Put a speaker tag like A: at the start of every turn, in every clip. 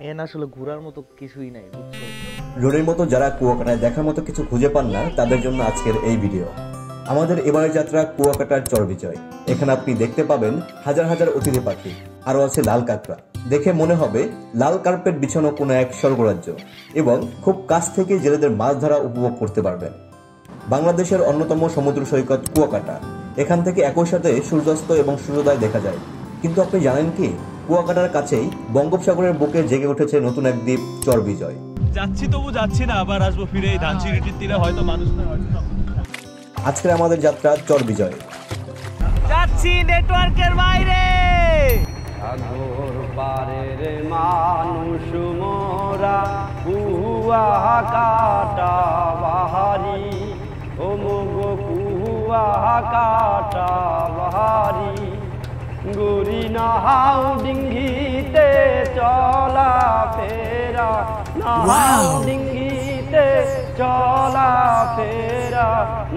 A: N আসলে ঘোরার মতো কিছুই নাই, বুঝছো?
B: রোডের মতো যারা কুয়াকাটায় দেখার মতো কিছু খুঁজে পান না তাদের জন্য আজকের এই ভিডিও। আমাদের এবারের যাত্রা কুয়াকাটার চরবিজয়। এখানে আপনি দেখতে পাবেন হাজার হাজার অতিথি পাখি, আরো আছে লাল কাঁকড়া। দেখে মনে হবে লাল কার্পেট বিছানো কোনো এক স্বর্গরাজ্য, এবং খুব কাছ থেকে জেলেদের মাছ ধরা উপভোগ করতে পারবেন। বাংলাদেশের অন্যতম সমুদ্র সৈকত কুয়াকাটা। এখান থেকে একই সাথে সূর্যাস্ত এবং সূর্যোদয় দেখা যায়। কিন্তু আপনি জানেন কি, কুয়াকাটার কাছেই বঙ্গোপসাগরের বুকে জেগে উঠেছে নতুন এক দ্বীপ চরবিজয়।
C: যাচ্ছি তবু যাচ্ছি না, আবার আসবো ফিরে এই ধানসিঁড়িটির তীরে, হয়তো মানুষ না।
B: আজকের আমাদের যাত্রা চরবিজয়।
C: যাচ্ছি নেটওয়ার্কের বাইরে।
D: সাগর পারের মানুষ মোরা, কুয়াকাটা বাহারি, ও মগো কুয়াকাটা বাহারি। গরি নাহাও ডিঙ্গিতে চলা ফেরা, নাহাও ডিঙ্গিতে চলা ফেরা,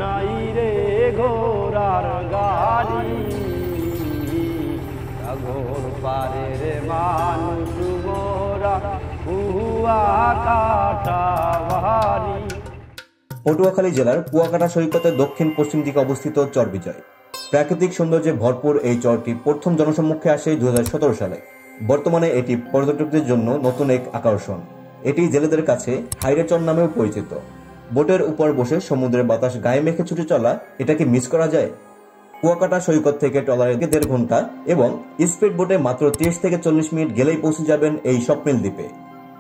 D: নাই রে ঘোড়ার গাড়ি। সাগর পারের মানুষ মোরা, কুয়াকাটা বাহারি।
B: পটুয়াখালী জেলার কুয়াকাটা সৈকতের দক্ষিণ পশ্চিম দিকে অবস্থিত চরবিজয়। প্রাকৃতিক সৌন্দর্যে ভরপুর এই চরটি প্রথম জনসম্মুখে আসে 2017 সালে। বর্তমানে এটি পর্যটকদের জন্য নতুন এক আকর্ষণ। এটি জেলেদের কাছে হাইরে চর নামেও পরিচিত। বোটের উপর বসে সমুদ্রের বাতাস গায়ে মেখে ছুটে চলা, এটা কি মিস করা যায়? কুয়াকাটা সৈকত থেকে ট্রলারে 1.5 ঘন্টা এবং স্পিড বোটে মাত্র 30 থেকে 40 মিনিট গেলেই পৌঁছে যাবেন এই স্বপ্নের দ্বীপে।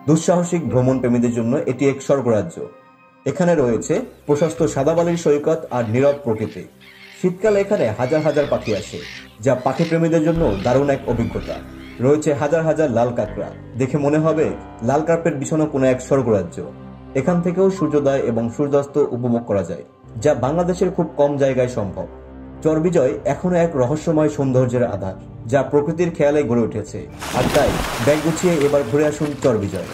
B: দুঃসাহসিক ভ্রমণ প্রেমীদের জন্য এটি এক স্বর্গরাজ্য। এখানে রয়েছে প্রশস্ত সাদাবালির সৈকত আর নীরব প্রকৃতি। শীতকালে এখানে হাজার হাজার পাখি আসে, যা পাখি প্রেমীদের জন্য দারুণ এক অভিজ্ঞতা। রয়েছে হাজার হাজার লাল কাঁকড়া। দেখে মনে হবে লাল কার্পেট বিছানো কোনো এক স্বর্গরাজ্য। এখান থেকেও সূর্যোদয় এবং সূর্যাস্ত উপভোগ করা যায়, যা বাংলাদেশের খুব কম জায়গায় সম্ভব। চরবিজয় এখনো এক রহস্যময় সৌন্দর্যের আধার, যা প্রকৃতির খেয়ালে গড়ে উঠেছে। আর তাই ব্যাগ গুছিয়ে এবার ঘুরে আসুন চরবিজয়।